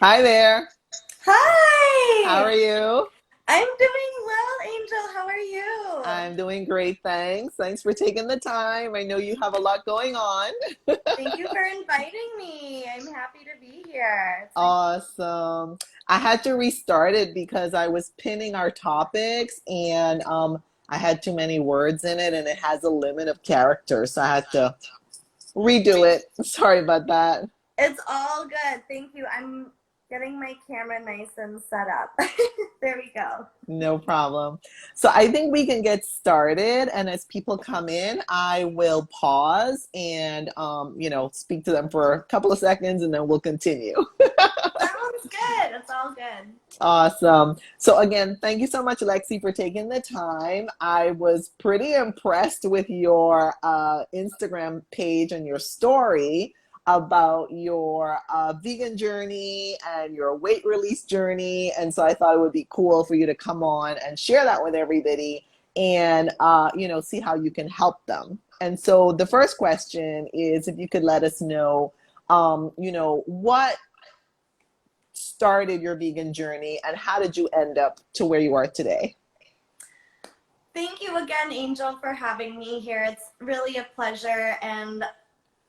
Hi there. How are Hi! you? I'm doing well, Angel. How are you? I'm doing great, thanks. Thanks for taking the time. I know you have a lot going on. Thank you for inviting me. I'm happy to be here. It's nice. Awesome. I had to restart it because I was pinning our topics and I had too many words in it and it has a limit of characters, so I had to redo it. Sorry about that. It's all good. Thank you. I'm getting my camera nice and set up. There we go. No problem. So I think we can get started, and as people come in, I will pause and speak to them for a couple of seconds, and then we'll continue. Sounds good. It's all good. Awesome. So again, thank you so much, Lexi, for taking the time. I was pretty impressed with your Instagram page and your story about your vegan journey and your weight release journey. And so I thought it would be cool for you to come on and share that with everybody and see how you can help them. And so the first question is if you could let us know, what started your vegan journey and how did you end up to where you are today? Thank you again, Angel, for having me here. It's really a pleasure. And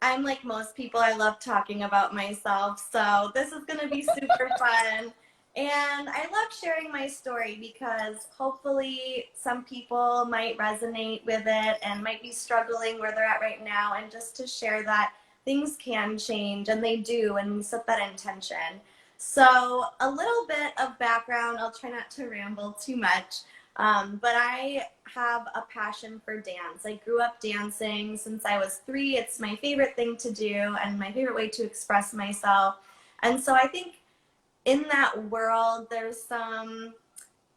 I'm like most people, I love talking about myself. So this is going to be super fun. And I love sharing my story because hopefully some people might resonate with it and might be struggling where they're at right now. And just to share that things can change and they do, and we set that intention. So, a little bit of background, I'll try not to ramble too much. But I have a passion for dance. I grew up dancing since I was 3. It's my favorite thing to do and my favorite way to express myself. And so I think in that world, there's some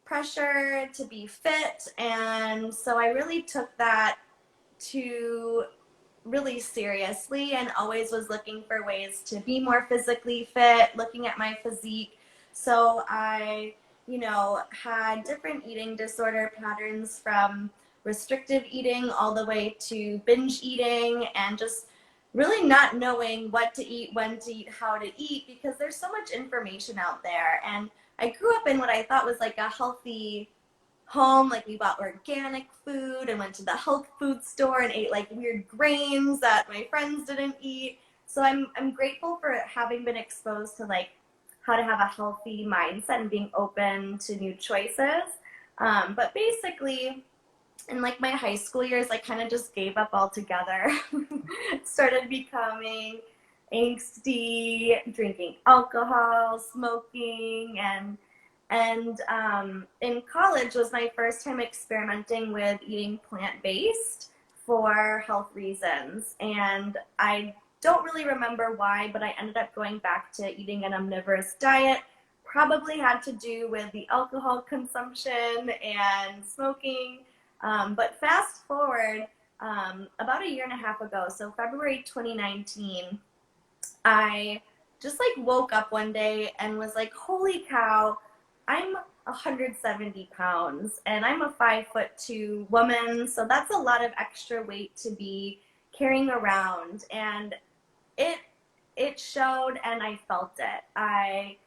pressure to be fit. And so I really took that to really seriously and always was looking for ways to be more physically fit, looking at my physique. So I, had different eating disorder patterns from restrictive eating all the way to binge eating and just really not knowing what to eat, when to eat, how to eat because there's so much information out there. And I grew up in what I thought was like a healthy home. Like we bought organic food and went to the health food store and ate like weird grains that my friends didn't eat. So I'm grateful for having been exposed to like how to have a healthy mindset and being open to new choices. But basically, in like my high school years, I kind of just gave up altogether. Started becoming angsty, drinking alcohol, smoking, and in college was my first time experimenting with eating plant-based for health reasons. And I don't really remember why, but I ended up going back to eating an omnivorous diet. Probably had to do with the alcohol consumption and smoking. But fast forward about a year and a half ago, so February 2019, I just like woke up one day and was like, holy cow, I'm 170 pounds and I'm a 5'2" woman. So that's a lot of extra weight to be carrying around. And it, it showed and I felt it. I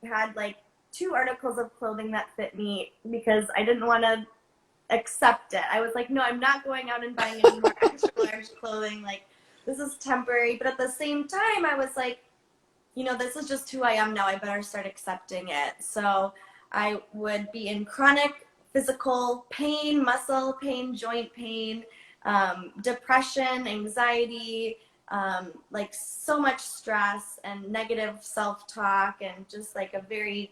had like 2 articles of clothing that fit me because I didn't want to accept it. I was like, no, I'm not going out and buying any more extra large clothing. Like, this is temporary. But at the same time, I was like, this is just who I am now. I better start accepting it. So I would be in chronic physical pain, muscle pain, joint pain, depression, anxiety, like so much stress and negative self talk, and just like a very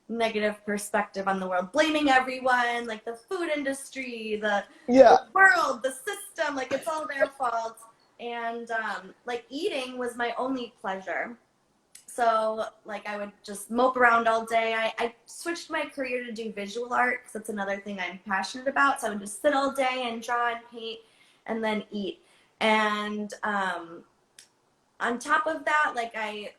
negative perspective on the world, blaming everyone, like the food industry, the Yeah. world, the system, like it's all their fault. And like eating was my only pleasure. So like I would just mope around all day. I switched my career to do visual art because that's another thing I'm passionate about. So I would just sit all day and draw and paint and then eat. And on top of that, like I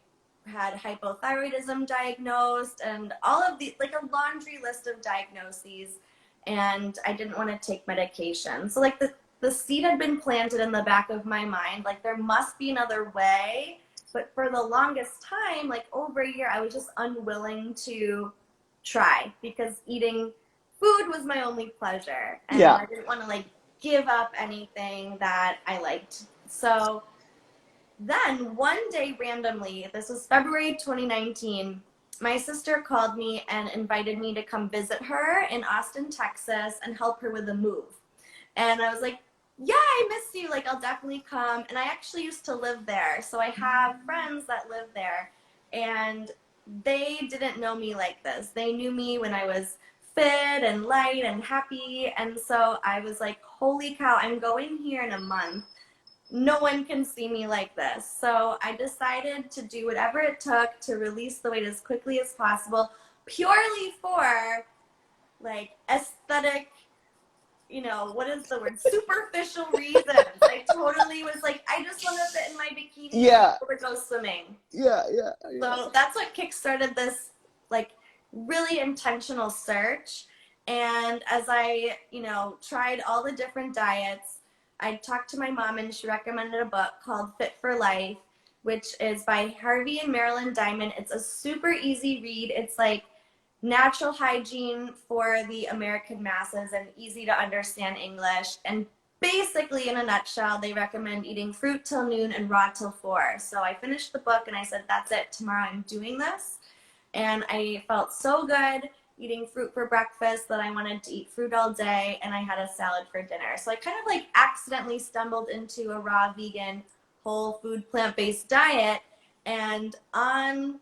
had hypothyroidism diagnosed and all of the like a laundry list of diagnoses, and I didn't want to take medication. So like the seed had been planted in the back of my mind, like there must be another way But for the longest time, like over a year, I was just unwilling to try because eating food was my only pleasure. And Yeah. I didn't want to like give up anything that I liked. So then one day randomly, this was February 2019, my sister called me and invited me to come visit her in Austin, Texas and help her with a move. And I was like, yeah, I miss you. Like, I'll definitely come. And I actually used to live there. So I have friends that live there. And they didn't know me like this. They knew me when I was fit and light and happy. And so I was like, holy cow, I'm going here in a month. No one can see me like this. So I decided to do whatever it took to release the weight as quickly as possible, purely for like aesthetic, you know, what is the word? Superficial reasons. I totally was like, I just want to fit in my bikini and be Yeah. able to go swimming. Yeah. Yeah. Yeah. So that's what kickstarted this like really intentional search. And as I, you know, tried all the different diets, I talked to my mom and she recommended a book called Fit for Life, which is by Harvey and Marilyn Diamond. It's a super easy read. It's like natural hygiene for the American masses and easy to understand English. And basically, in a nutshell, they recommend eating fruit till noon and raw till 4. So I finished the book and I said, that's it. Tomorrow I'm doing this. And I felt so good eating fruit for breakfast that I wanted to eat fruit all day, and I had a salad for dinner. So I kind of like accidentally stumbled into a raw vegan, whole food, plant-based diet. And on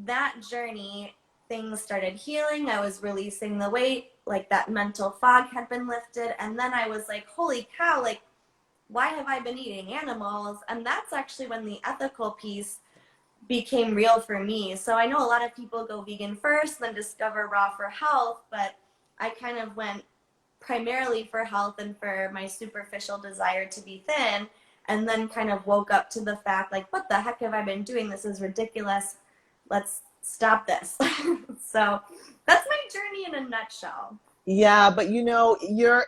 that journey, things started healing. I was releasing the weight, like that mental fog had been lifted. And then I was like, holy cow, like, why have I been eating animals? And that's actually when the ethical piece became real for me. So I know a lot of people go vegan first, then discover raw for health, but I kind of went primarily for health and for my superficial desire to be thin, and then kind of woke up to the fact like, what the heck have I been doing? This is ridiculous. Let's stop this. So that's my journey in a nutshell. Yeah, but you know,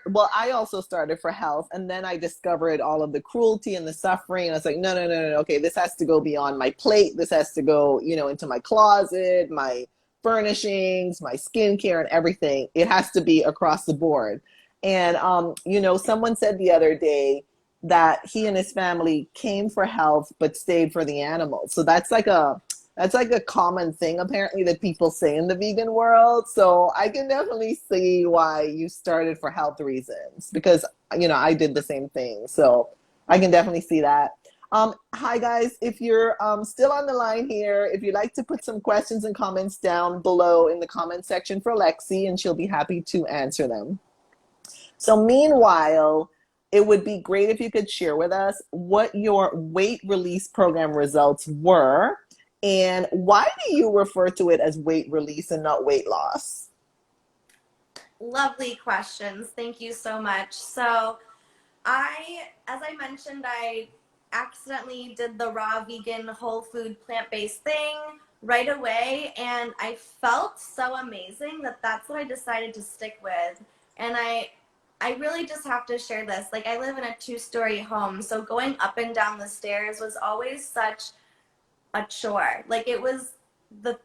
well, I also started for health and then I discovered all of the cruelty and the suffering. And I was like, no, no, no, no, no. Okay, this has to go beyond my plate. This has to go, you know, into my closet, my furnishings, my skincare and everything. It has to be across the board. And you know, someone said the other day that he and his family came for health but stayed for the animals. So that's like a common thing apparently that people say in the vegan world. So I can definitely see why you started for health reasons because you know I did the same thing. So I can definitely see that. Hi guys, if you're still on the line here, if you'd like to put some questions and comments down below in the comment section for Lexi, and she'll be happy to answer them. So meanwhile, it would be great if you could share with us what your weight release program results were and why do you refer to it as weight release and not weight loss? Lovely questions. Thank you so much. So as I mentioned, I accidentally did the raw vegan whole food plant-based thing right away, and I felt so amazing that that's what I decided to stick with. And I really just have to share this. Like, I live in a 2-story home, so going up and down the stairs was always such a chore. Like, it was the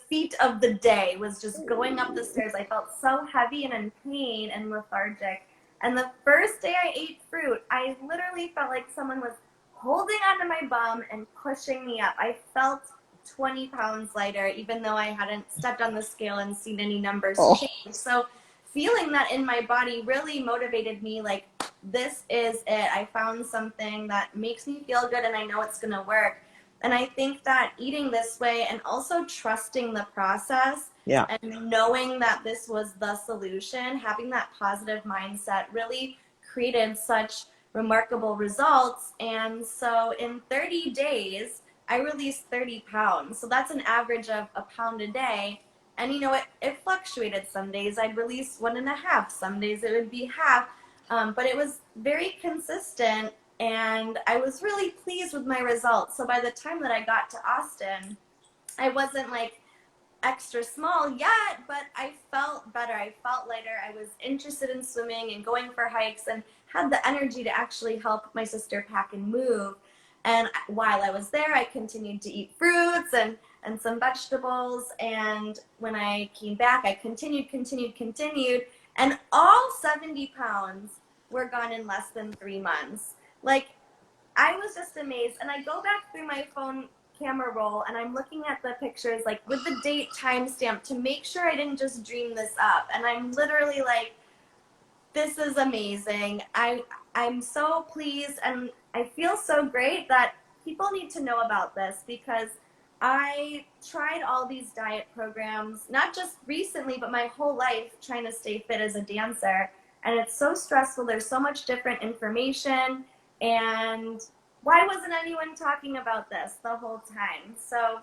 feat of the day was just going up the stairs. I felt so heavy and in pain and lethargic. And the first day I ate fruit, I literally felt like someone was holding onto my bum and pushing me up. I felt 20 pounds lighter, even though I hadn't stepped on the scale and seen any numbers Oh, change. So feeling that in my body really motivated me, like, this is it. I found something that makes me feel good and I know it's going to work. And I think that eating this way and also trusting the process yeah. and knowing that this was the solution, having that positive mindset really created such remarkable results. And so in 30 days, I released 30 pounds. So that's an average of a pound a day. And you know, it fluctuated. Some days I'd release 1.5, some days it would be half. But it was very consistent and I was really pleased with my results. So by the time that I got to Austin, I wasn't like extra small yet, but I felt better. I felt lighter. I was interested in swimming and going for hikes and had the energy to actually help my sister pack and move. And while I was there, I continued to eat fruits and some vegetables. And when I came back, I continued. And all 70 pounds were gone in less than 3 months. Like, I was just amazed. And I go back through my phone camera roll and I'm looking at the pictures, like with the date timestamp, to make sure I didn't just dream this up. And I'm literally like, this is amazing. I'm so pleased and I feel so great that people need to know about this, because I tried all these diet programs, not just recently, but my whole life, trying to stay fit as a dancer. And it's so stressful. There's so much different information. And why wasn't anyone talking about this the whole time? So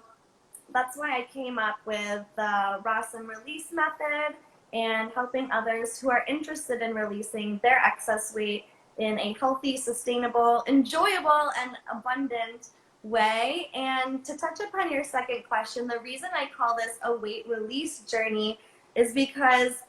that's why I came up with the Ross and Release method and helping others who are interested in releasing their excess weight in a healthy, sustainable, enjoyable, and abundant way. And to touch upon your second question, the reason I call this a weight release journey is because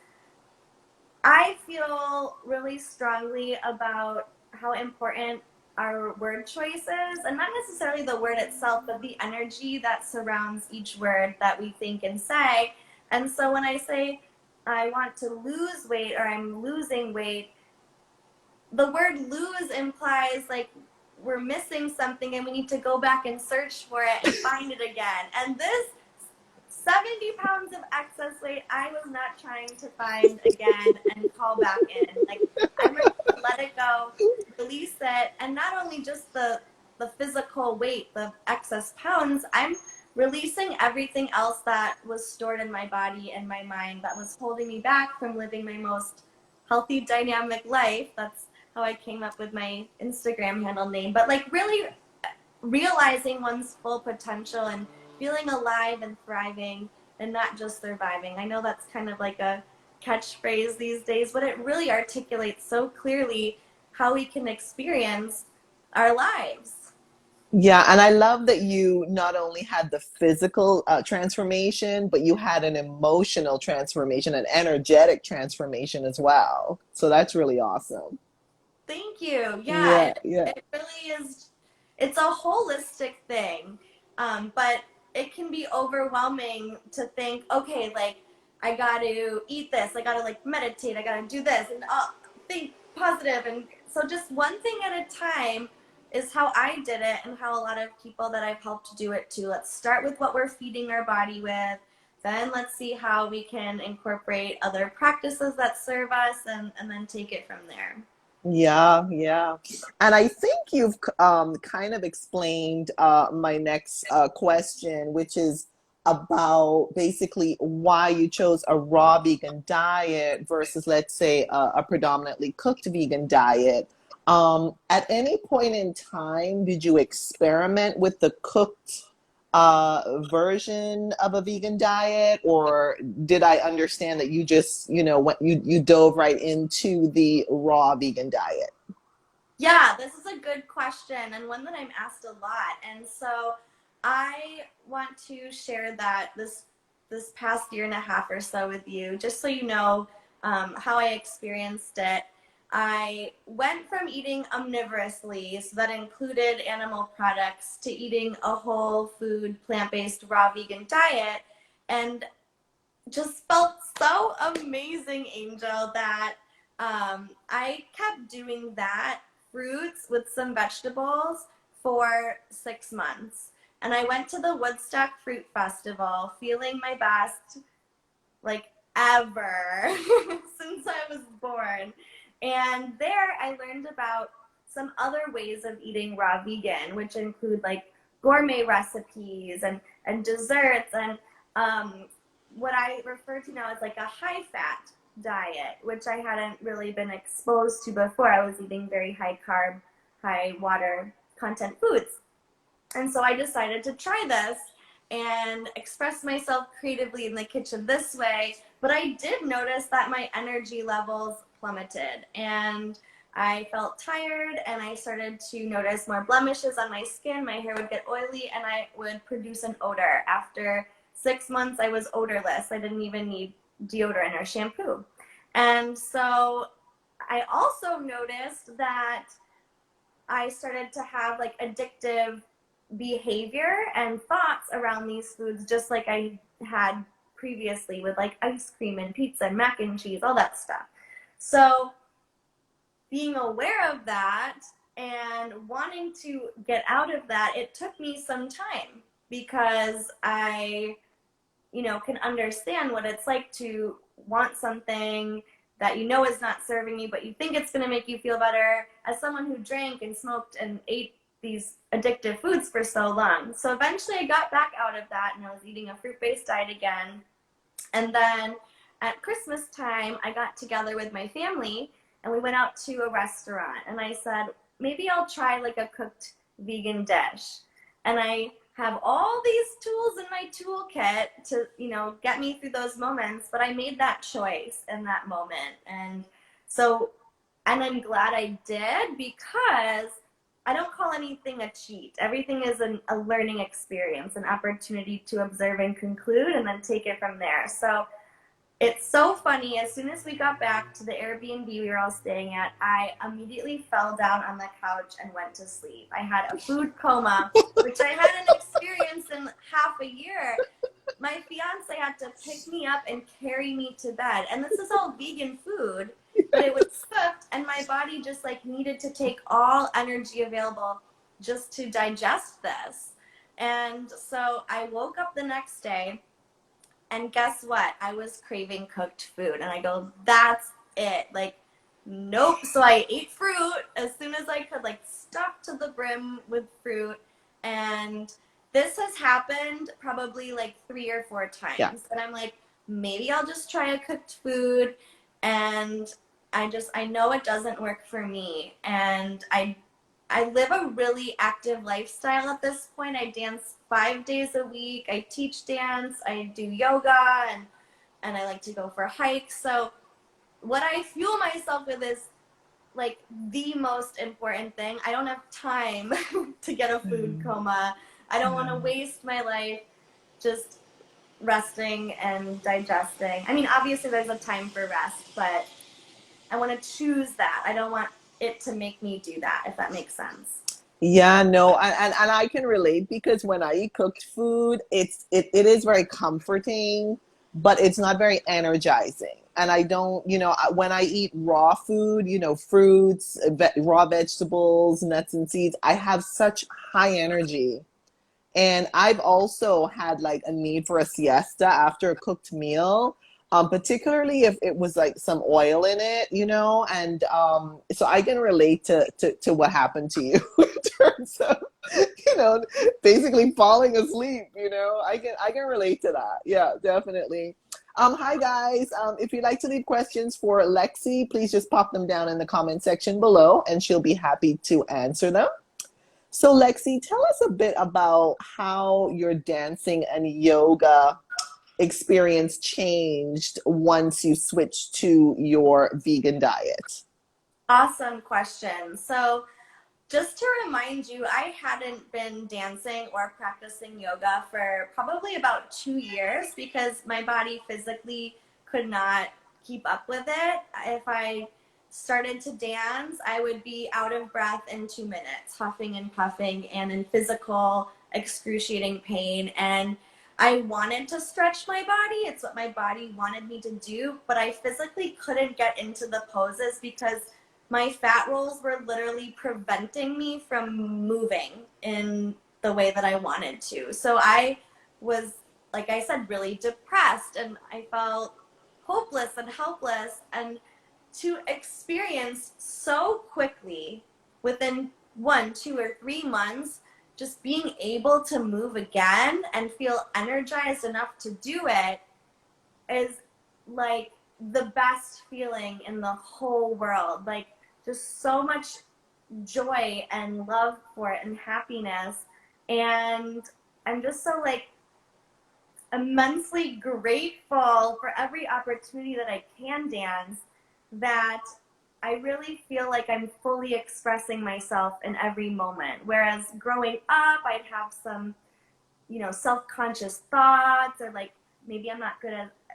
I feel really strongly about how important our word choice is, and not necessarily the word itself, but the energy that surrounds each word that we think and say. And so when I say I want to lose weight or I'm losing weight, the word lose implies like we're missing something and we need to go back and search for it and find it again. And this 70 pounds of excess weight, I was not trying to find again and call back in. Like, I'm ready to let it go, release it, and not only just the physical weight, the excess pounds, I'm releasing everything else that was stored in my body and my mind that was holding me back from living my most healthy, dynamic life. That's how I came up with my Instagram handle name. But like, really realizing one's full potential and feeling alive and thriving and not just surviving. I know that's kind of like a catchphrase these days, but it really articulates so clearly how we can experience our lives. Yeah, and I love that you not only had the physical transformation, but you had an emotional transformation, an energetic transformation as well. So that's really awesome. Thank you. Yeah, Yeah, yeah. it really is. It's a holistic thing, but it can be overwhelming to think, okay, like I got to eat this, I got to like meditate, I got to do this, and think positive. And so, just one thing at a time is how I did it, and how a lot of people that I've helped do it too. Let's start with what we're feeding our body with. Then let's see how we can incorporate other practices that serve us, and then take it from there. Yeah, yeah. And I think you've kind of explained my next question, which is about basically why you chose a raw vegan diet versus, let's say, a predominantly cooked vegan diet. At any point in time, did you experiment with the cooked version of a vegan diet, or did I understand that you just, you dove right into the raw vegan diet? Yeah, this is a good question and one that I'm asked a lot. And so I want to share that this past year and a half or so with you, just so you know how I experienced it. I went from eating omnivorously, so that included animal products, to eating a whole food, plant-based, raw vegan diet, and just felt so amazing, Angel, that I kept doing that, fruits with some vegetables, for 6 months. And I went to the Woodstock Fruit Festival feeling my best, like, ever since I was born. And there I learned about some other ways of eating raw vegan, which include like gourmet recipes and desserts, and um, what I refer to now as like a high fat diet, which I hadn't really been exposed to before. I was eating very high carb, high water content foods. And so I decided to try this and express myself creatively in the kitchen this way. But I did notice that my energy levels plummeted, and I felt tired, and I started to notice more blemishes on my skin. My hair would get oily and I would produce an odor. After 6 months, I was odorless. I didn't even need deodorant or shampoo. And so I also noticed that I started to have like addictive behavior and thoughts around these foods, just like I had previously with like ice cream and pizza and mac and cheese, all that stuff. So being aware of that and wanting to get out of that, it took me some time because I, can understand what it's like to want something that you know is not serving you, but you think it's going to make you feel better, as someone who drank and smoked and ate these addictive foods for so long. So eventually I got back out of that and I was eating a fruit-based diet again. And then at Christmas time, I got together with my family and we went out to a restaurant. And I said, maybe I'll try like a cooked vegan dish. And I have all these tools in my toolkit to, get me through those moments. But I made that choice in that moment. And I'm glad I did, because I don't call anything a cheat. Everything is a learning experience, an opportunity to observe and conclude and then take it from there. So it's so funny. As soon as we got back to the Airbnb we were all staying at, I immediately fell down on the couch and went to sleep. I had a food coma, which I hadn't experienced in half a year. My fiance had to pick me up and carry me to bed. And this is all vegan food, but it was cooked, and my body just like needed to take all energy available just to digest this. And so I woke up the next day, and guess what? I was craving cooked food. And I go, that's it. Like, nope. So I ate fruit as soon as I could, like stuffed to the brim with fruit. And this has happened probably like 3 or 4 times. Yeah. And I'm like, maybe I'll just try a cooked food. And I know it doesn't work for me. And I live a really active lifestyle at this point. I dance 5 days a week. I teach dance. I do yoga, and I like to go for hikes. So what I fuel myself with is like the most important thing. I don't have time to get a food coma. I don't want to waste my life just resting and digesting. I mean, obviously there's a time for rest, but I want to choose that. I don't want it to make me do that, if that makes sense. Yeah, no, and I can relate, because when I eat cooked food, it is very comforting, but it's not very energizing. And I don't, when I eat raw food, fruits, raw vegetables, nuts and seeds, I have such high energy. And I've also had like a need for a siesta after a cooked meal, particularly if it was like some oil in it, and so I can relate to what happened to you in terms of, basically falling asleep, I can relate to that. Yeah, definitely. Hi guys. If you'd like to leave questions for Lexi, please just pop them down in the comment section below and she'll be happy to answer them. So Lexi, tell us a bit about how your dancing and yoga experience changed once you switched to your vegan diet. Awesome question. So just to remind you, I hadn't been dancing or practicing yoga for probably about 2 years because my body physically could not keep up with it. If I started to dance, I would be out of breath in 2 minutes, huffing and puffing and in physical excruciating pain. And I wanted to stretch my body. It's what my body wanted me to do, but I physically couldn't get into the poses because my fat rolls were literally preventing me from moving in the way that I wanted to. So I was, like I said, really depressed, and I felt hopeless and helpless. And to experience so quickly within 1, 2, or 3 months, just being able to move again and feel energized enough to do it is like the best feeling in the whole world. Like, just so much joy and love for it and happiness. And I'm just so like immensely grateful for every opportunity that I can dance, that I really feel like I'm fully expressing myself in every moment. Whereas growing up, I'd have some, self-conscious thoughts, or like, maybe I'm not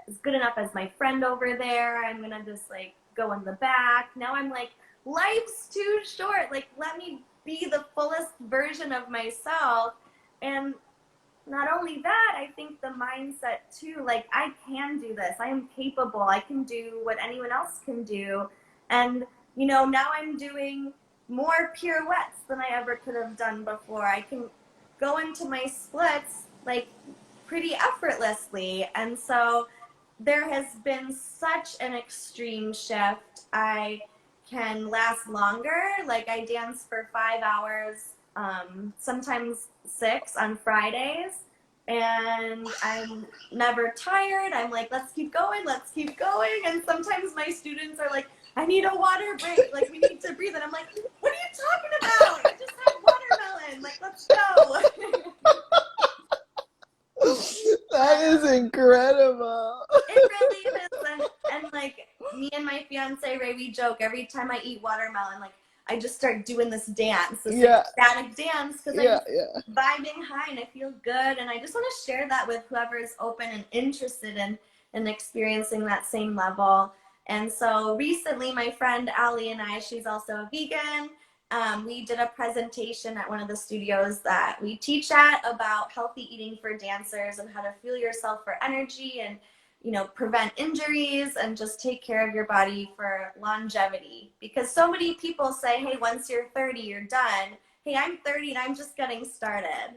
as good enough as my friend over there. I'm gonna just like go in the back. Now I'm like, life's too short. Like, let me be the fullest version of myself. And not only that, I think the mindset too, like I can do this. I am capable. I can do what anyone else can do. And, you know, now I'm doing more pirouettes than I ever could have done before. I can go into my splits like pretty effortlessly. And so there has been such an extreme shift. I can last longer. Like I dance for 5 hours, sometimes 6 on Fridays. And I'm never tired. I'm like, let's keep going, let's keep going. And sometimes my students are like, I need a water break. Like, we need to breathe. And I'm like, what are you talking about? I just had watermelon. Like, let's go. That is incredible. It really is. And like me and my fiance Ray, we joke every time I eat watermelon, like I just start doing this dance, this ecstatic dance, because I'm vibing high and I feel good. And I just want to share that with whoever is open and interested in experiencing that same level. And so recently, my friend Allie and I, she's also a vegan. We did a presentation at one of the studios that we teach at about healthy eating for dancers and how to fuel yourself for energy and, you know, prevent injuries and just take care of your body for longevity. Because so many people say, hey, once you're 30, you're done. Hey, I'm 30 and I'm just getting started,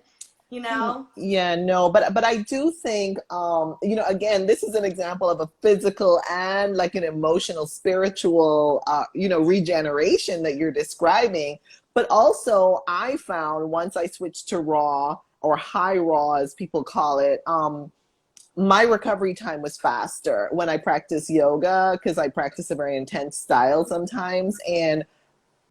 you know? Yeah, no, but I do think you know, again, this is an example of a physical and like an emotional, spiritual you know, regeneration that you're describing. But also I found once I switched to raw or high raw as people call it, my recovery time was faster when I practice yoga because I practice a very intense style sometimes, and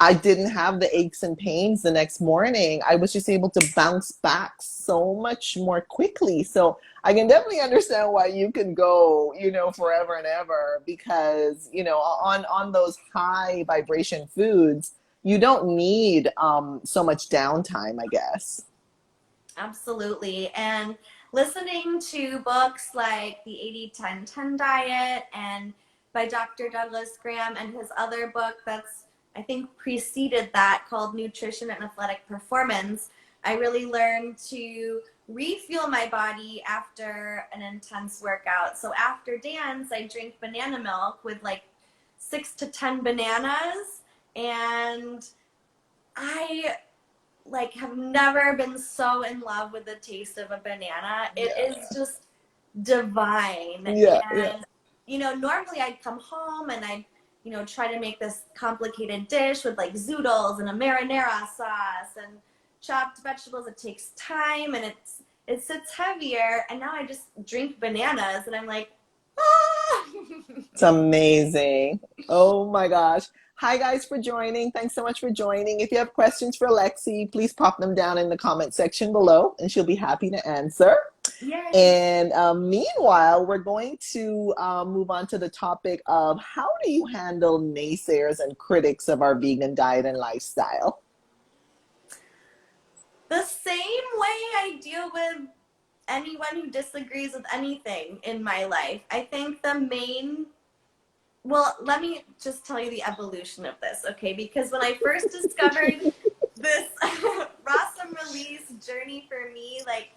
I didn't have the aches and pains the next morning. I was just able to bounce back so much more quickly. So I can definitely understand why you can go, you know, forever and ever, because, you know, on those high vibration foods, you don't need so much downtime, I guess. Absolutely. And listening to books like the 80-10-10 diet and by Dr. Douglas Graham and his other book that's, I think, preceded that, called Nutrition and Athletic Performance, I really learned to refuel my body after an intense workout. So after dance, I drink banana milk with like 6 to 10 bananas, and I like have never been so in love with the taste of a banana. It is just divine. And you know, normally I'd come home and I'd, you know, try to make this complicated dish with like zoodles and a marinara sauce and chopped vegetables. It takes time and it sits heavier. And now I just drink bananas and I'm like, ah! It's amazing. Oh my gosh. Hi guys for joining. Thanks so much for joining. If you have questions for Lexi, please pop them down in the comment section below and she'll be happy to answer. Yay. And meanwhile, we're going to move on to the topic of how do you handle naysayers and critics of our vegan diet and lifestyle? The same way I deal with anyone who disagrees with anything in my life. I think the main, well, let me just tell you the evolution of this, okay? Because when I first discovered this Rawsome Release journey for me, like,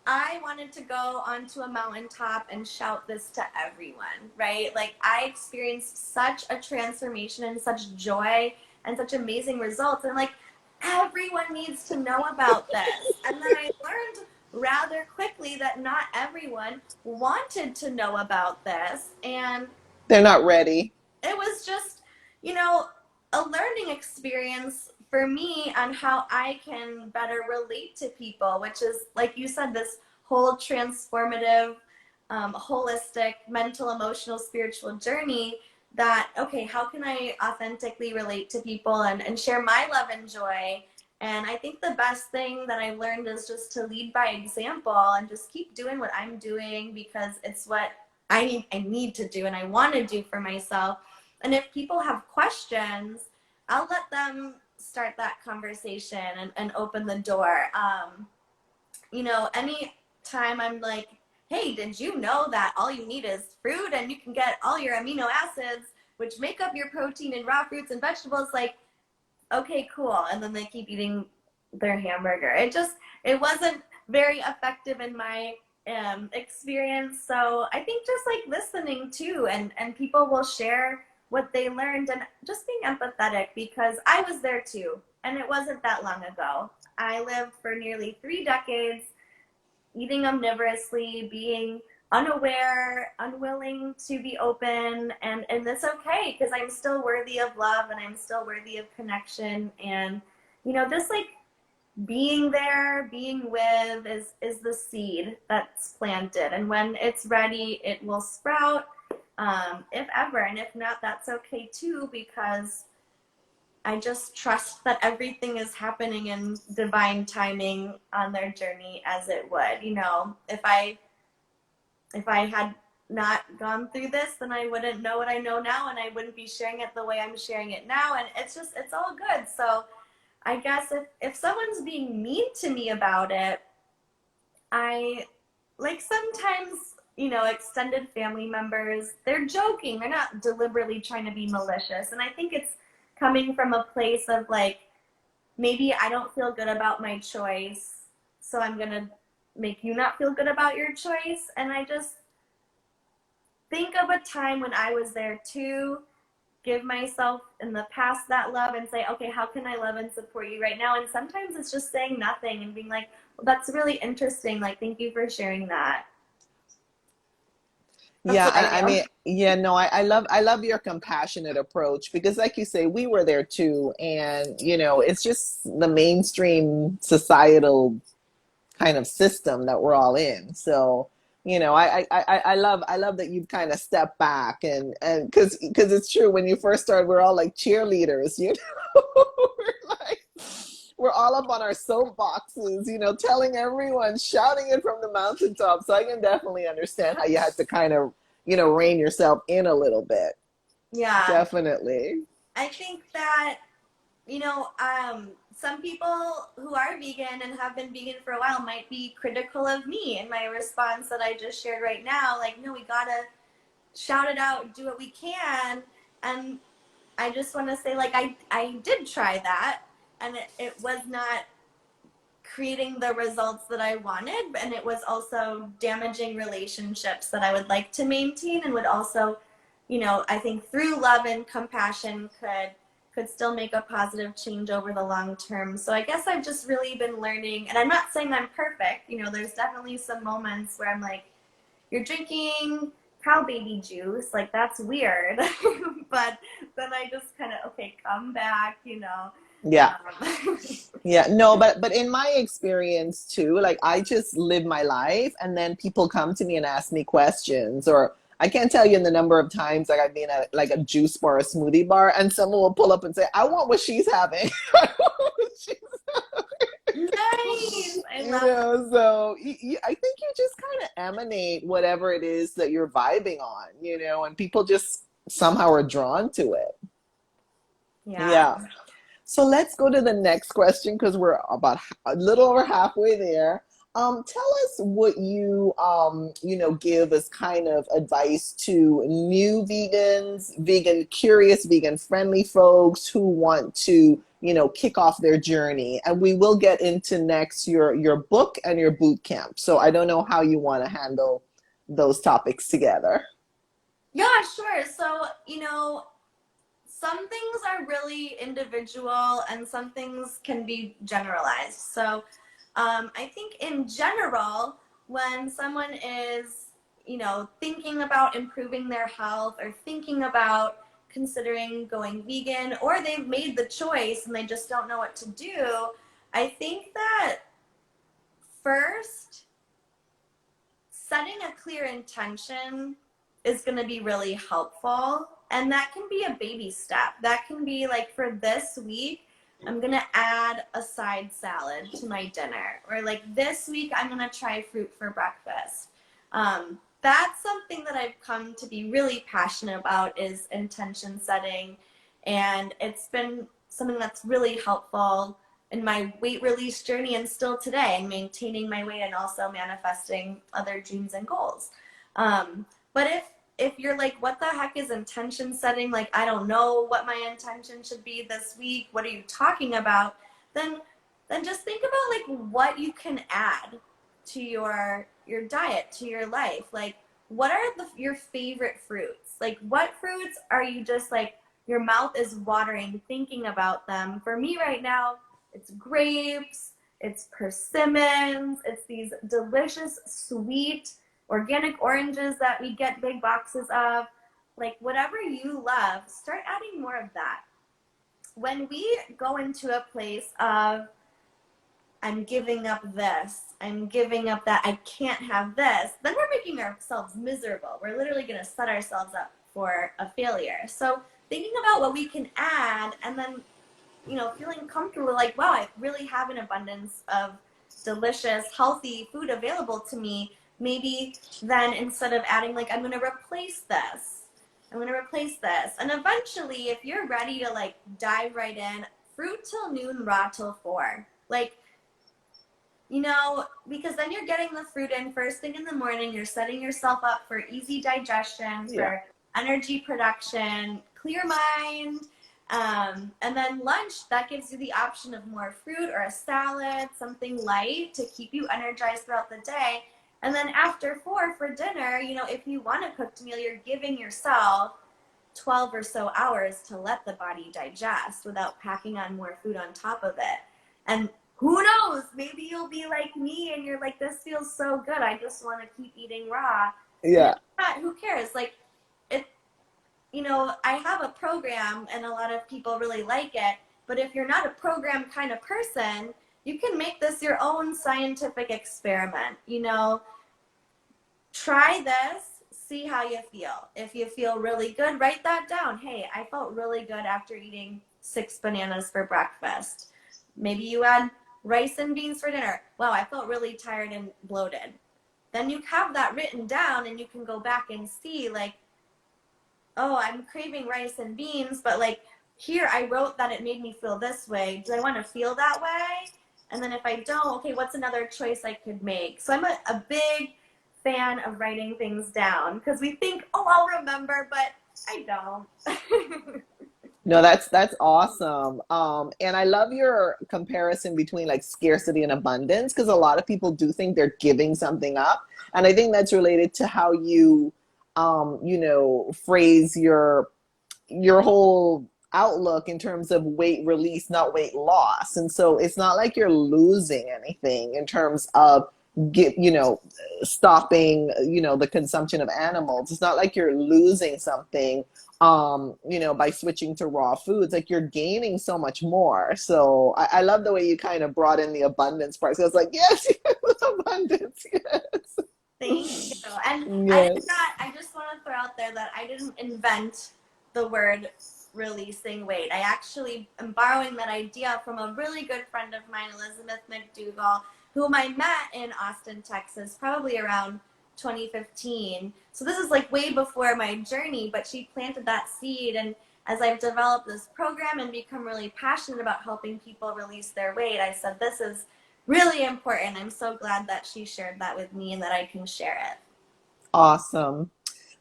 I wanted to go onto a mountaintop and shout this to everyone, right? Like, I experienced such a transformation and such joy and such amazing results. And like, everyone needs to know about this. And then I learned rather quickly that not everyone wanted to know about this. And they're not ready. it was just, you know, a learning experience for me on how I can better relate to people, which is, like you said, this whole transformative, holistic, mental, emotional, spiritual journey that, okay, how can I authentically relate to people and share my love and joy? And I think the best thing that I learned is just to lead by example and just keep doing what I'm doing because it's what I need to do and I want to do for myself. And if people have questions, I'll let them start that conversation and open the door. You know, anytime I'm like, hey, did you know that all you need is fruit and you can get all your amino acids, which make up your protein in raw fruits and vegetables? Like, okay, cool. And then they keep eating their hamburger. It wasn't very effective in my experience. So I think just like listening too, and people will share what they learned and just being empathetic because I was there too. And it wasn't that long ago. I lived for nearly 3 decades eating omnivorously, being unaware, unwilling to be open, and it's okay because I'm still worthy of love and I'm still worthy of connection. And just like being there, being with is the seed that's planted, and when it's ready, it will sprout, if ever, and if not, that's okay too because I just trust that everything is happening in divine timing on their journey as it would. If I had not gone through this, then I wouldn't know what I know now, and I wouldn't be sharing it the way I'm sharing it now. And it's all good. So I guess if someone's being mean to me about it, I like sometimes, extended family members, they're joking. They're not deliberately trying to be malicious. And I think it's coming from a place of like, maybe I don't feel good about my choice, so I'm going to make you not feel good about your choice. And I just think of a time when I was there too, give myself in the past that love and say, okay, how can I love and support you right now? And sometimes it's just saying nothing and being like, well, that's really interesting. Like, thank you for sharing that. That's Yeah, what and I I do. mean, yeah, no, I love your compassionate approach because like you say, we were there too. And, it's just the mainstream societal kind of system that we're all in. So, I love that you've kind of stepped back and because it's true when you first started, we're all like cheerleaders, we're like we're all up on our soapboxes, telling everyone, shouting it from the mountaintop. So I can definitely understand how you had to kind of, rein yourself in a little bit. Yeah. Definitely. I think that, some people who are vegan and have been vegan for a while might be critical of me and my response that I just shared right now. Like, no, we gotta shout it out, do what we can. And I just want to say, like, I did try that, and it was not creating the results that I wanted, and it was also damaging relationships that I would like to maintain, and would also, I think through love and compassion could still make a positive change over the long term. So I guess I've just really been learning, and I'm not saying I'm perfect. There's definitely some moments where I'm like, you're drinking cow baby juice, like that's weird. But then I just kind of, okay, come back. Yeah. Um, Yeah, no, but in my experience too, like I just live my life and then people come to me and ask me questions, or I can't tell you in the number of times like I've been at like a juice bar, a smoothie bar, and someone will pull up and say, I want what she's having. I want what she's Nice. I you love that. know, so I think you just kind of emanate whatever it is that you're vibing on, and people just somehow are drawn to it. Yeah. Yeah. So let's go to the next question because we're about a little over halfway there. Tell us what you give as kind of advice to new vegans, vegan curious, vegan friendly folks who want to, kick off their journey. And we will get into next your book and your boot camp. So I don't know how you want to handle those topics together. Yeah, sure. So, some things are really individual and some things can be generalized. So, I think in general, when someone is, thinking about improving their health or thinking about considering going vegan, or they've made the choice and they just don't know what to do, I think that first, setting a clear intention is going to be really helpful. And that can be a baby step. That can be like, for this week, I'm going to add a side salad to my dinner. Or like, this week, I'm going to try fruit for breakfast. That's something that I've come to be really passionate about, is intention setting. And it's been something that's really helpful in my weight release journey and still today, and maintaining my weight and also manifesting other dreams and goals. But if you're like, what the heck is intention setting? Like, I don't know what my intention should be this week. What are you talking about? Then just think about like what you can add to your diet, to your life. Like, what are your favorite fruits? Like, what fruits are you just like, your mouth is watering thinking about them? For me right now, it's grapes, it's persimmons, it's these delicious, sweet, organic oranges that we get big boxes of. Like, whatever you love, start adding more of that. When we go into a place of, I'm giving up this, I'm giving up that, I can't have this, then we're making ourselves miserable. We're literally going to set ourselves up for a failure. So thinking about what we can add, and then, you know, feeling comfortable, like, wow, I really have an abundance of delicious, healthy food available to me. Maybe then instead of adding, like, I'm going to replace this, I'm going to replace this. And eventually, if you're ready to like dive right in, fruit till noon, raw till 4. Like, you know, because then you're getting the fruit in first thing in the morning. You're setting yourself up for easy digestion, Yeah. for energy production, clear mind. And then lunch, that gives you the option of more fruit or a salad, something light to keep you energized throughout the day. And then after 4 for dinner, you know, if you want a cooked meal, you're giving yourself 12 or so hours to let the body digest without packing on more food on top of it. And who knows, maybe you'll be like me and you're like, this feels so good, I just want to keep eating raw. And Yeah. if not, who cares? Like, it, you know, I have a program and a lot of people really like it, but if you're not a program kind of person, you can make this your own scientific experiment. You know, try this, see how you feel. If you feel really good, write that down. Hey, I felt really good after eating 6 bananas for breakfast. Maybe you add rice and beans for dinner. Wow, I felt really tired and bloated. Then you have that written down and you can go back and see, like, oh, I'm craving rice and beans, but like, here I wrote that it made me feel this way. Do I want to feel that way? And then if I don't, okay, what's another choice I could make? So I'm a big fan of writing things down because we think, oh, I'll remember, but I don't. No, that's awesome. And I love your comparison between like scarcity and abundance because a lot of people do think they're giving something up. And I think that's related to how you you know, phrase your whole outlook in terms of weight release, not weight loss. And so it's not like you're losing anything in terms of you know, stopping, you know, the consumption of animals. It's not like you're losing something, you know, by switching to raw foods. Like you're gaining so much more. So I love the way you kind of brought in the abundance part. So it's like, yes, yes, abundance, yes. Thank you. And Yes. I just want to throw out there that I didn't invent the word releasing weight. I actually am borrowing that idea from a really good friend of mine, Elizabeth McDougall, whom I met in Austin, Texas, probably around 2015. So this is like way before my journey, but she planted that seed. And as I've developed this program and become really passionate about helping people release their weight, I said, this is really important. I'm so glad that she shared that with me and that I can share it. Awesome.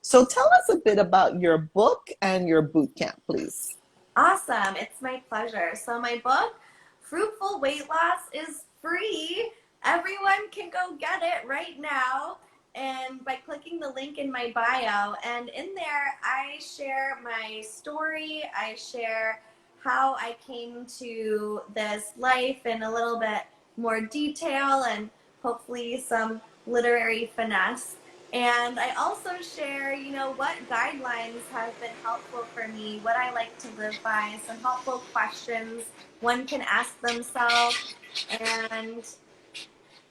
So tell us a bit about your book and your boot camp, please. Awesome. It's my pleasure. So my book, Fruitful Weight Loss, is free. Everyone can go get it right now and by clicking the link in my bio. And in there, I share my story. I share how I came to this life in a little bit more detail and hopefully some literary finesse. And I also share, you know, what guidelines have been helpful for me, what I like to live by, some helpful questions one can ask themselves. And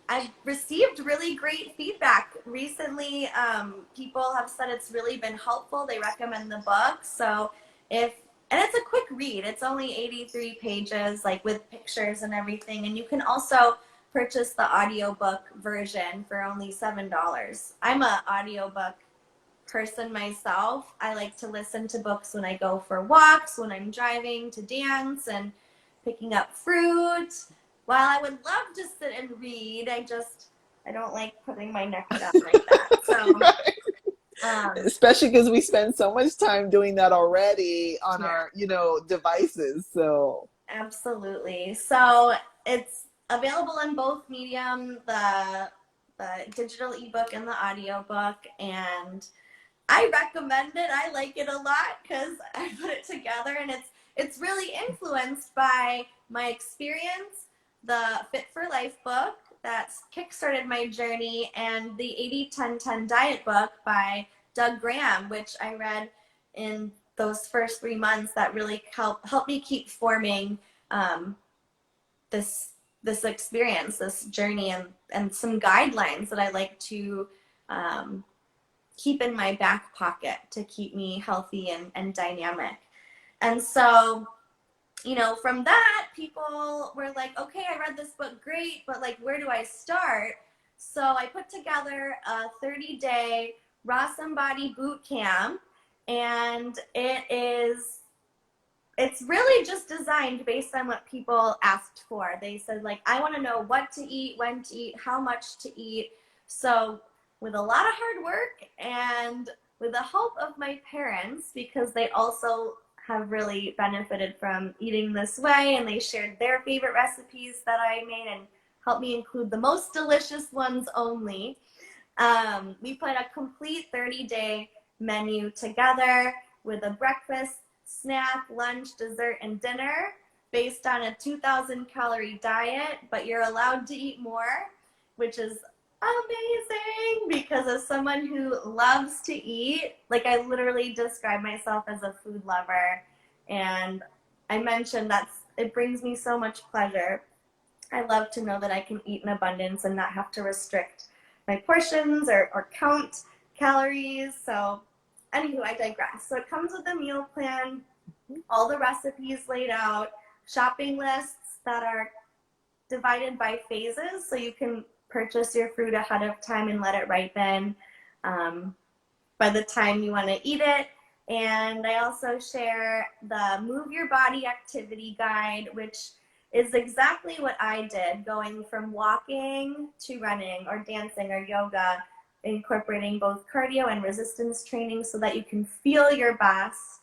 I've received really great feedback recently. People have said it's really been helpful. They recommend the book. So and it's a quick read. It's only 83 pages, like with pictures and everything. And you can also purchase the audiobook version for only $7. I'm an audiobook person myself. I like to listen to books when I go for walks, when I'm driving to dance and picking up fruit. While I would love to sit and read, I don't like putting my neck down like that. So Right. Um, Especially because we spend so much time doing that already on yeah. our, devices. So, Absolutely. So it's available in both medium, the digital ebook and the audiobook, and I recommend it. I like it a lot because I put it together, and it's really influenced by my experience, the Fit for Life book that's kickstarted my journey, and the 80-10-10 diet book by Doug Graham, which I read in those first 3 months. That really helped me keep forming um, this experience, this journey, and some guidelines that I like to um, keep in my back pocket to keep me healthy and dynamic. And so, from that, people were like, okay, I read this book, great, but like, where do I start? So I put together a 30-day raw body boot camp, and it's really just designed based on what people asked for. They said, like, I want to know what to eat, when to eat, how much to eat. So with a lot of hard work and with the help of my parents, because they also have really benefited from eating this way, and they shared their favorite recipes that I made and helped me include the most delicious ones only. We put a complete 30-day menu together with a breakfast, snack, lunch, dessert, and dinner based on a 2,000-calorie diet, but you're allowed to eat more, which is amazing because as someone who loves to eat, like I literally describe myself as a food lover, and I mentioned it brings me so much pleasure. I love to know that I can eat in abundance and not have to restrict my portions or count calories. So, anywho, I digress. So, it comes with a meal plan, all the recipes laid out, shopping lists that are divided by phases so you can purchase your fruit ahead of time and let it ripen um, by the time you want to eat it. And I also share the Move Your Body Activity Guide, which is exactly what I did, going from walking to running or dancing or yoga, incorporating both cardio and resistance training so that you can feel your best.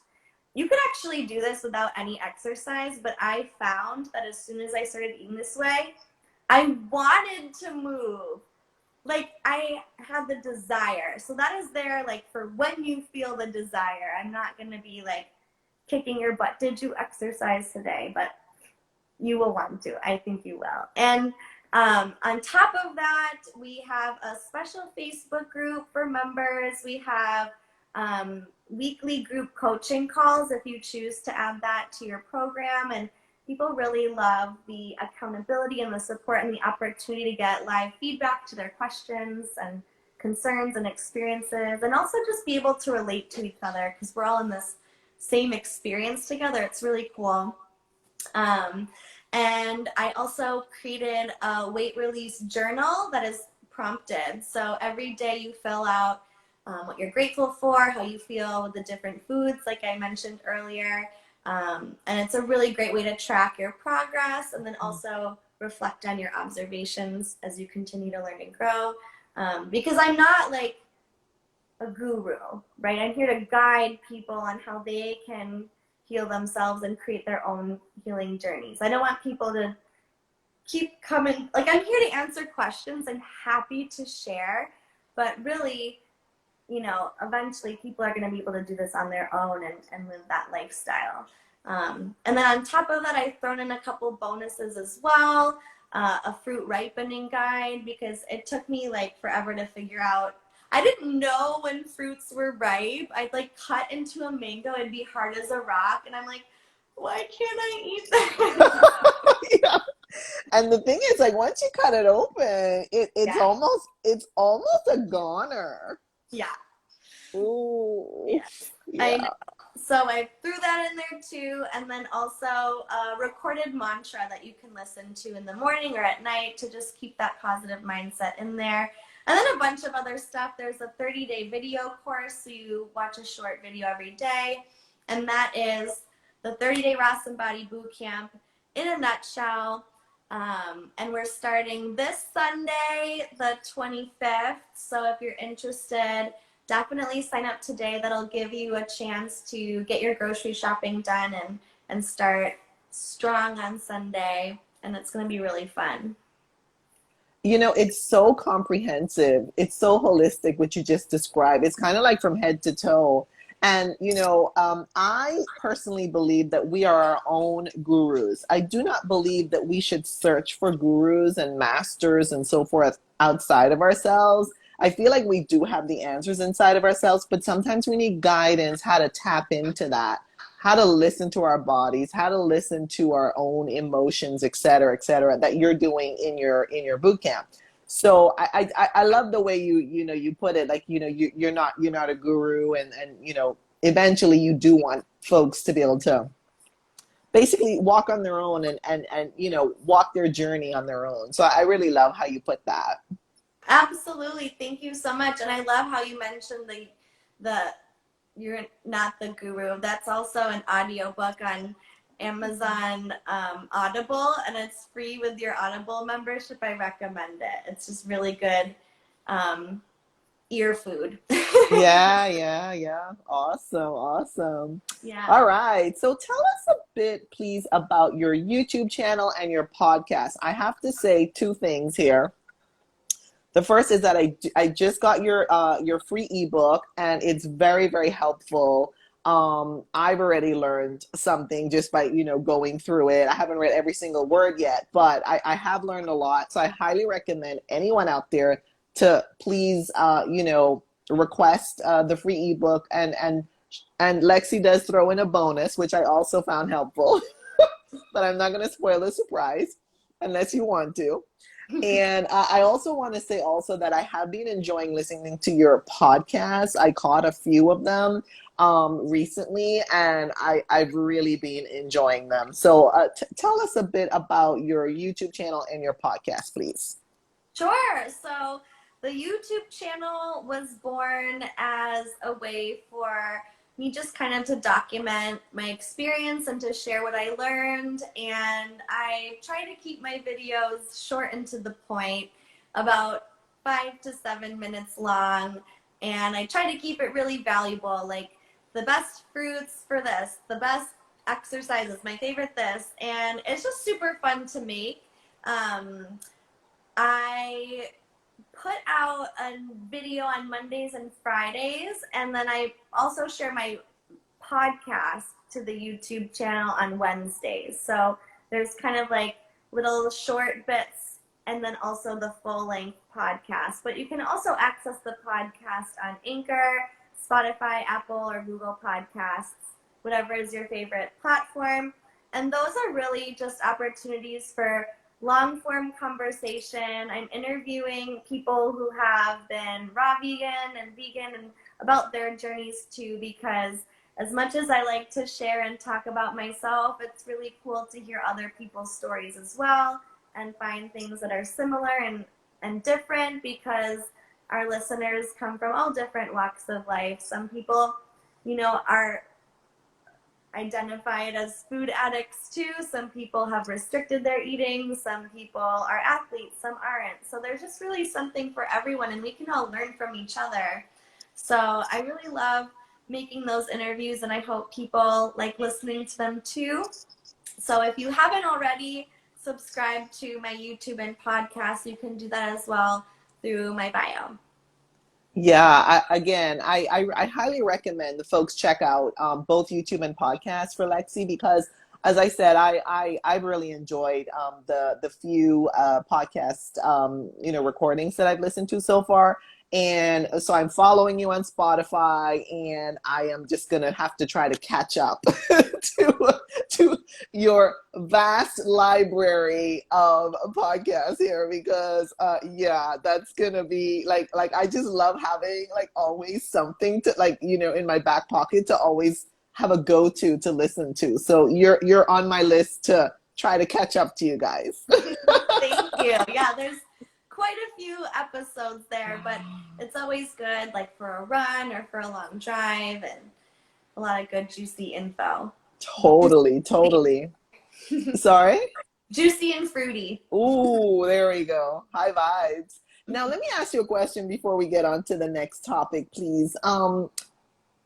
You could actually do this without any exercise, but I found that as soon as I started eating this way, I wanted to move. Like I had the desire. So that is there like for when you feel the desire. I'm not going to be like kicking your butt. Did you exercise today? But you will want to. I think you will. And on top of that, we have a special Facebook group for members. We have weekly group coaching calls if you choose to add that to your program. And people really love the accountability and the support and the opportunity to get live feedback to their questions and concerns and experiences, and also just be able to relate to each other because we're all in this same experience together. It's really cool. Um, and I also created a weight release journal that is prompted. So every day you fill out what you're grateful for, how you feel with the different foods, like I mentioned earlier. And it's a really great way to track your progress and then also reflect on your observations as you continue to learn and grow. Because I'm not like a guru, right? I'm here to guide people on how they can heal themselves and create their own healing journeys. I don't want people to keep coming. Like, I'm here to answer questions. I'm happy to share, but really, eventually people are going to be able to do this on their own and live that lifestyle. And then on top of that, I've thrown in a couple bonuses as well. A fruit ripening guide, because it took me like forever to figure out. I didn't know when fruits were ripe. I'd like cut into a mango, it'd be hard as a rock, and I'm like, why can't I eat that? yeah. And the thing is, like, once you cut it open, it's Yeah, almost a goner. yeah, Ooh, yeah. I know. yeah. So I threw that in there too, and then also a recorded mantra that you can listen to in the morning or at night to just keep that positive mindset in there. And then a bunch of other stuff. There's a 30-day video course, so you watch a short video every day, and that is the 30-day Ross and Body Boot Camp in a nutshell. And we're starting this Sunday, the 25th. So if you're interested, definitely sign up today. That'll give you a chance to get your grocery shopping done and start strong on Sunday. And it's going to be really fun. You know, it's so comprehensive. It's so holistic, what you just described. It's kind of like from head to toe. And, I personally believe that we are our own gurus. I do not believe that we should search for gurus and masters and so forth outside of ourselves. I feel like we do have the answers inside of ourselves, but sometimes we need guidance, how to tap into that, how to listen to our bodies, how to listen to our own emotions, et cetera, that you're doing in your boot camp. So I love the way you put it. Like, you're not a guru, and eventually you do want folks to be able to basically walk on their own, and walk their journey on their own. So I really love how you put that. Absolutely. Thank you so much. And I love how you mentioned the you're not the guru. That's also an audiobook on Amazon Audible, and it's free with your Audible membership. I recommend it. It's just really good ear food. Yeah. Awesome. Yeah. All right. So tell us a bit, please, about your YouTube channel and your podcast. I have to say two things here. The first is that I just got your free ebook, and it's very, very helpful. I've already learned something just by, going through it. I haven't read every single word yet, but I have learned a lot. So I highly recommend anyone out there to please, request the free ebook, and Lexi does throw in a bonus, which I also found helpful, but I'm not going to spoil the surprise unless you want to. And I also want to say also that I have been enjoying listening to your podcasts. I caught a few of them recently, and I've really been enjoying them. So tell us a bit about your YouTube channel and your podcast, please. Sure. So the YouTube channel was born as a way for me just kind of to document my experience and to share what I learned. And I try to keep my videos short and to the point, about 5 to 7 minutes long. And I try to keep it really valuable, like the best fruits for this, the best exercises, my favorite this. And it's just super fun to make. I put out a video on Mondays and Fridays, and then I also share my podcast to the YouTube channel on Wednesdays. So there's kind of like little short bits and then also the full-length podcast. But you can also access the podcast on Anchor, Spotify, Apple, or Google Podcasts, whatever is your favorite platform. And those are really just opportunities for long-form conversation. I'm interviewing people who have been raw vegan and vegan and about their journeys too, because as much as I like to share and talk about myself, it's really cool to hear other people's stories as well and find things that are similar and different, because our listeners come from all different walks of life. Some people, are identified as food addicts too. Some people have restricted their eating. Some people are athletes, some aren't. So there's just really something for everyone, and we can all learn from each other. So I really love making those interviews, and I hope people like listening to them too. So if you haven't already subscribed to my YouTube and podcast, you can do that as well through my bio. Yeah, I highly recommend the folks check out both YouTube and podcasts for Lexi, because, as I said, I've really enjoyed the few podcast recordings that I've listened to so far. And so I'm following you on Spotify, and I am just gonna have to try to catch up to your vast library of podcasts here, because that's gonna be like I just love having like always something to in my back pocket to always have a go-to to listen to. So you're on my list to try to catch up to you guys. Thank you. Yeah, there's quite a few episodes there, but it's always good like for a run or for a long drive, and a lot of good juicy info. Totally. Sorry? Juicy and fruity. Ooh, there we go. High vibes. Now, let me ask you a question before we get on to the next topic, please.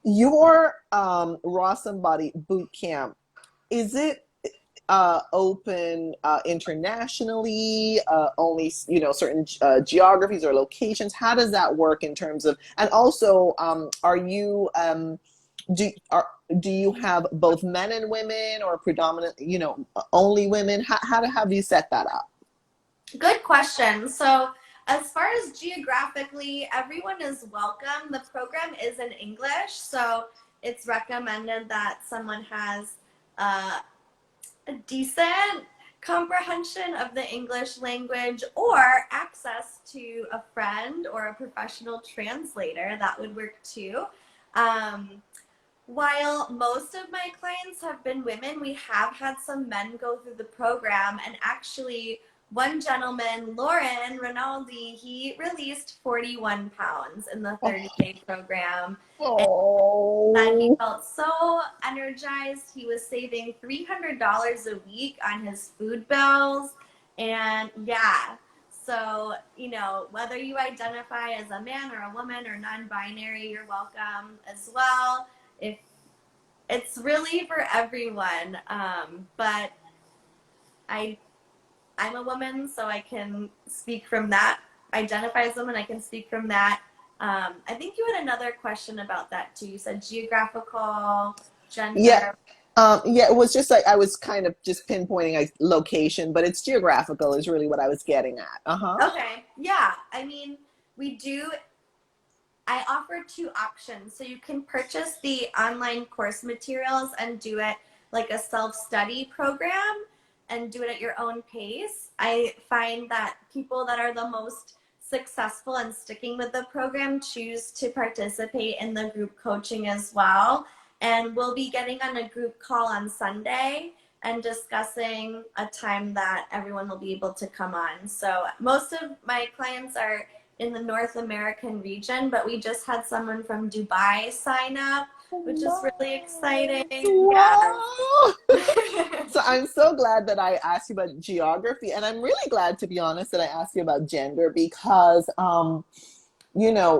Your Raw Somebody boot camp, is it open internationally, only, certain geographies or locations? How does that work in terms of, and also, are you, do, are, do you have both men and women or predominant, only women? How have you set that up? Good question. So, as far as geographically, everyone is welcome. The program is in English, so it's recommended that someone has uh, a decent comprehension of the English language or access to a friend or a professional translator. That would work too. Um, while most of my clients have been women, we have had some men go through the program. And actually, one gentleman, Lauren Rinaldi, he released 41 pounds in the Oh, 30-day program. And that he oh, felt so energized. He was saving $300 a week on his food bills. And yeah, so, whether you identify as a man or a woman or non binary, you're welcome as well. If It's really for everyone. But I, I'm a woman, so I can speak from that. Identify as a woman, I can speak from that. I think you had another question about that too. You said geographical, yeah. gender. Yeah, it was just like I was kind of just pinpointing a location, but it's geographical is really what I was getting at. Uh-huh. Okay, yeah. I mean, we do. I offer two options. So you can purchase the online course materials and do it like a self-study program and do it at your own pace. I find that people that are the most successful and sticking with the program choose to participate in the group coaching as well. And we'll be getting on a group call on Sunday and discussing a time that everyone will be able to come on. So most of my clients are in the North American region, but we just had someone from Dubai sign up, which is really exciting. Yes. Wow. So I'm so glad that I asked you about geography, and I'm really glad, to be honest, that I asked you about gender because,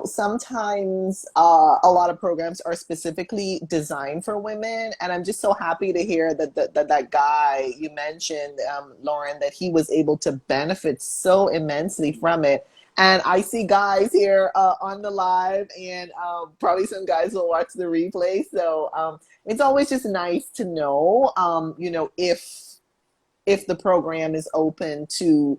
sometimes a lot of programs are specifically designed for women, and I'm just so happy to hear that guy you mentioned, Lauren, that he was able to benefit so immensely from it. And I see guys here on the live, and probably some guys will watch the replay. So it's always just nice to know, if the program is open to,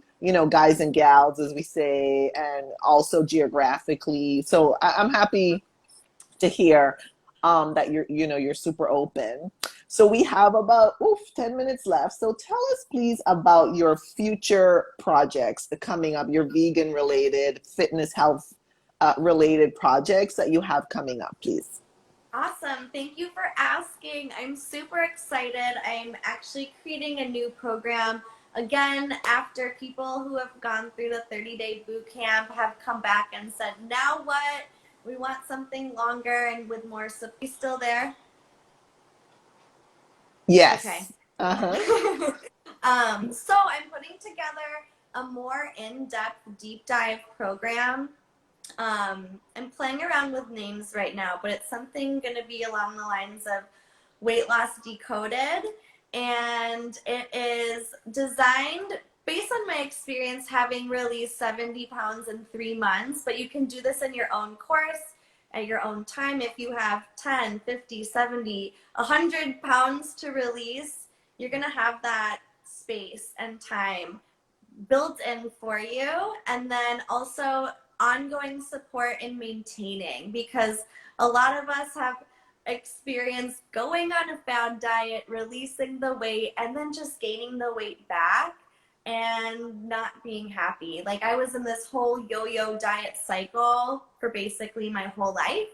guys and gals, as we say, and also geographically. So I'm happy to hear that you're super open. So we have about 10 minutes left. So tell us, please, about your future projects coming up, your vegan related, fitness, health related projects that you have coming up, please. Awesome. Thank you for asking. I'm super excited. I'm actually creating a new program. Again, after people who have gone through the 30-day boot camp have come back and said, now what? We want something longer and with more support. You still there? Okay. Yes. Uh-huh. So I'm putting together a more in-depth deep dive program. I'm playing around with names right now, but it's something going to be along the lines of Weight Loss Decoded. And it is designed based on my experience having released 70 pounds in 3 months. But you can do this in your own course at your own time. If you have 10, 50, 70, 100 pounds to release, you're going to have that space and time built in for you. And then also ongoing support in maintaining, because a lot of us have experienced going on a fad diet, releasing the weight, and then just gaining the weight back and not being happy. Like I was in this whole yo-yo diet cycle for basically my whole life,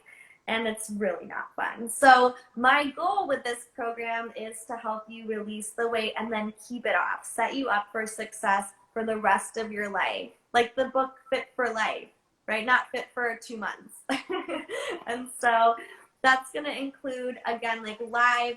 and it's really not fun. So my goal with this program is to help you release the weight and then keep it off, set you up for success for the rest of your life. Like the book Fit for Life, right? Not fit for 2 months. And so that's going to include, again, like live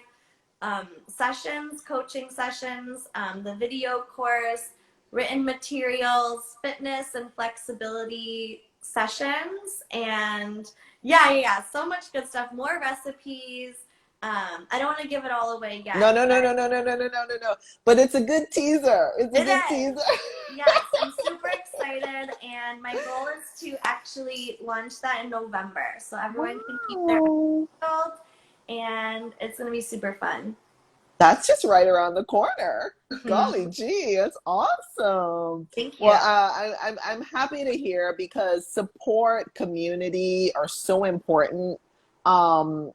sessions, coaching sessions, the video course, written materials, fitness and flexibility sessions, and yeah, so much good stuff. More recipes. I don't want to give it all away No, yet, no, no, but no, no, no, no, no, no, no, no. But it's a good teaser. It's a it good is. teaser. Yes, I'm super excited, and my goal is to actually launch that in November, so everyone can keep their Wow. eyes peeled, and it's gonna be super fun. That's just right around the corner. Golly Mhm. gee, that's awesome. Thank you. Well, I'm happy to hear because support, community are so important. On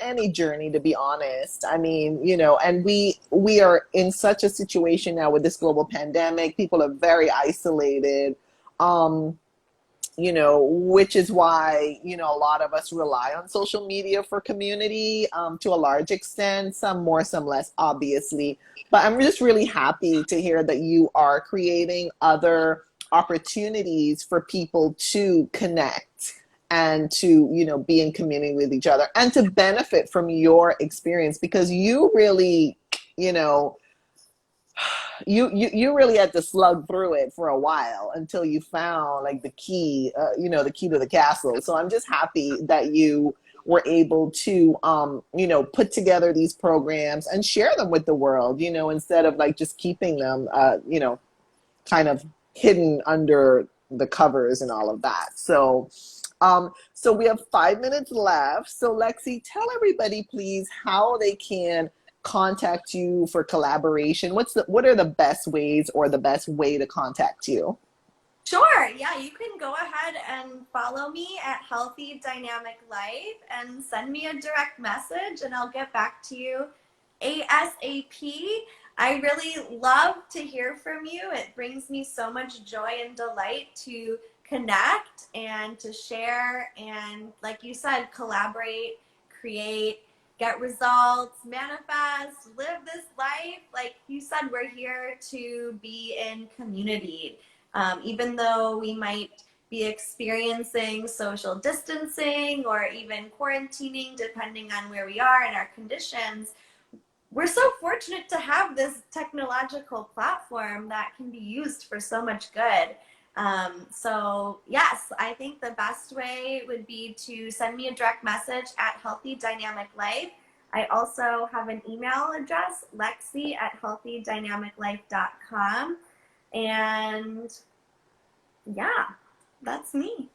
any journey, to be honest. I mean, and we are in such a situation now with this global pandemic. People are very isolated. Um, which is why, a lot of us rely on social media for community to a large extent, some more, some less, obviously. But I'm just really happy to hear that you are creating other opportunities for people to connect and to, be in community with each other and to benefit from your experience because you really, you know, you really had to slug through it for a while until you found like the key the key to the castle. So I'm just happy that you were able to put together these programs and share them with the world, instead of like just keeping them kind of hidden under the covers and all of that. So we have 5 minutes left. So Lexi, tell everybody please how they can contact you for collaboration. What are the best ways or the best way to contact you? Sure. Yeah, you can go ahead and follow me at Healthy Dynamic Life and send me a direct message, and I'll get back to you ASAP. I really love to hear from you. It brings me so much joy and delight to connect and to share and, like you said, collaborate, create, get results, manifest, live this life. Like you said, we're here to be in community. Even though we might be experiencing social distancing or even quarantining, depending on where we are and our conditions, we're so fortunate to have this technological platform that can be used for so much good. So yes, I think the best way would be to send me a direct message at Healthy Dynamic Life. I also have an email address, Lexi at healthydynamiclife.com. And yeah, that's me.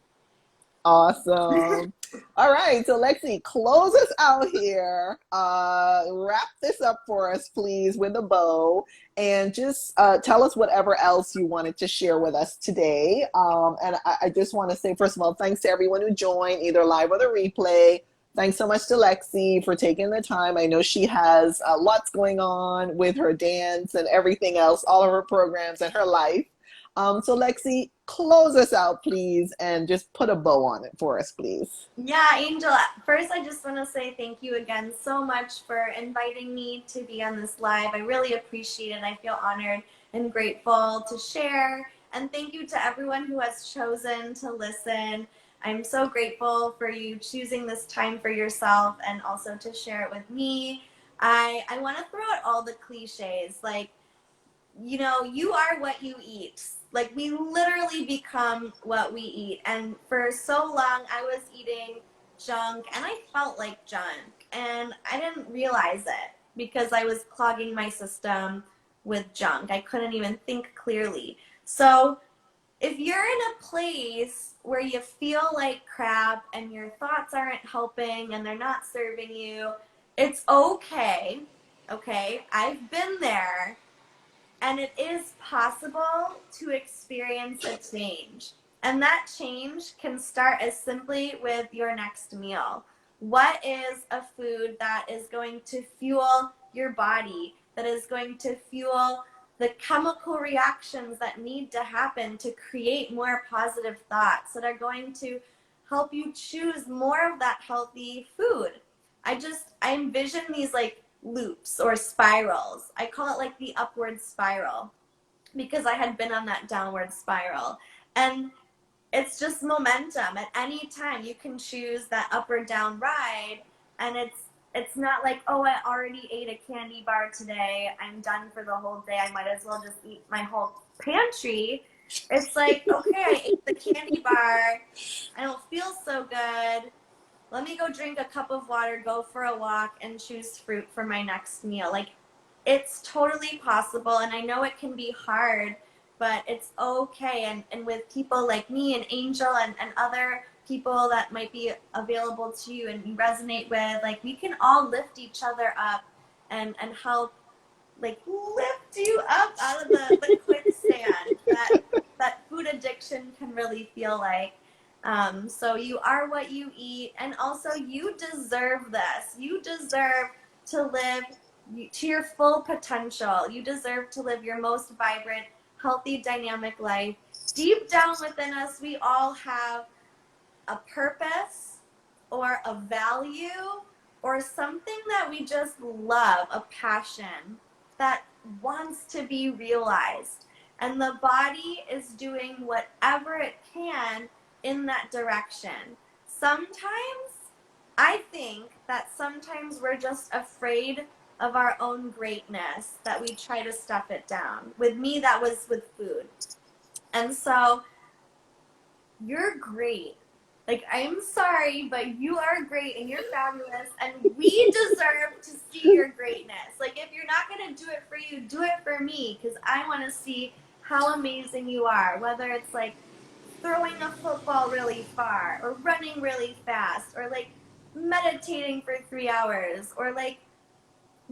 Awesome. All right, so Lexi, close us out here. Wrap this up for us, please, with a bow, and just tell us whatever else you wanted to share with us today. And I just want to say, first of all, thanks to everyone who joined, either live or the replay. Thanks so much to Lexi for taking the time. I know she has lots going on with her dance and everything else, all of her programs and her life. So Lexi, close us out, please, and just put a bow on it for us, please. Yeah, Angel, first I just want to say thank you again so much for inviting me to be on this live. I really appreciate it. I feel honored and grateful to share. And thank you to everyone who has chosen to listen. I'm so grateful for you choosing this time for yourself and also to share it with me. I want to throw out all the cliches like, you are what you eat. Like, we literally become what we eat. And for so long, I was eating junk and I felt like junk. And I didn't realize it because I was clogging my system with junk. I couldn't even think clearly. So, if you're in a place where you feel like crap and your thoughts aren't helping and they're not serving you, it's okay. Okay. I've been there, and it is possible to experience a change. And that change can start as simply with your next meal. What is a food that is going to fuel your body, that is going to fuel the chemical reactions that need to happen to create more positive thoughts that are going to help you choose more of that healthy food? I envision these like loops or spirals. I call it like the upward spiral because I had been on that downward spiral. And it's just momentum. At any time, you can choose that up or down ride, and it's it's not like, oh, I already ate a candy bar today, I'm done for the whole day, I might as well just eat my whole pantry. It's like, okay, I ate the candy bar, I don't feel so good, let me go drink a cup of water, go for a walk, and choose fruit for my next meal. Like, it's totally possible, and I know it can be hard, but it's okay. And with people like me and Angel and other people that might be available to you and you resonate with, like, we can all lift each other up and help, like, lift you up out of the quicksand that food addiction can really feel like. So you are what you eat, and also you deserve this. You deserve to live to your full potential. You deserve to live your most vibrant, healthy, dynamic life. Deep down within us, we all have a purpose or a value or something that we just love, a passion that wants to be realized. And the body is doing whatever it can in that direction. Sometimes, I think that sometimes we're just afraid of our own greatness, that we try to stuff it down. With me, that was with food. And so, you're great. Like, I'm sorry, but you are great and you're fabulous, and we deserve to see your greatness. Like, if you're not going to do it for you, do it for me, because I want to see how amazing you are. Whether it's like throwing a football really far, or running really fast, or like meditating for 3 hours, or like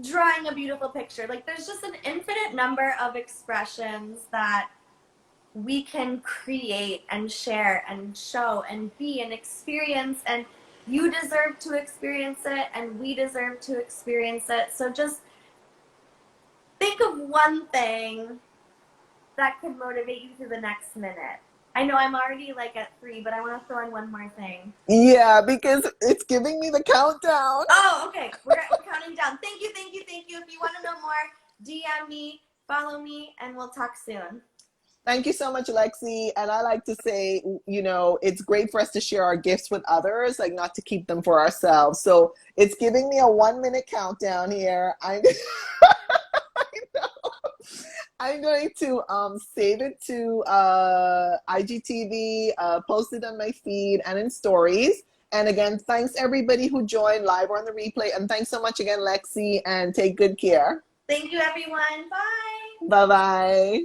drawing a beautiful picture. Like, there's just an infinite number of expressions that we can create and share and show and be and experience, and you deserve to experience it and we deserve to experience it. So just think of one thing that could motivate you through the next minute. I know I'm already like at 3, but I want to throw in one more thing. Yeah, because it's giving me the countdown. Oh, okay. We're counting down. Thank you, thank you, thank you. If you want to know more, DM me, follow me, and we'll talk soon. Thank you so much, Lexi. And I like to say, it's great for us to share our gifts with others, like not to keep them for ourselves. So it's giving me a 1 minute countdown here. I'm going to save it to IGTV, post it on my feed and in stories. And again, thanks everybody who joined live or on the replay. And thanks so much again, Lexi, and take good care. Thank you, everyone. Bye. Bye-bye.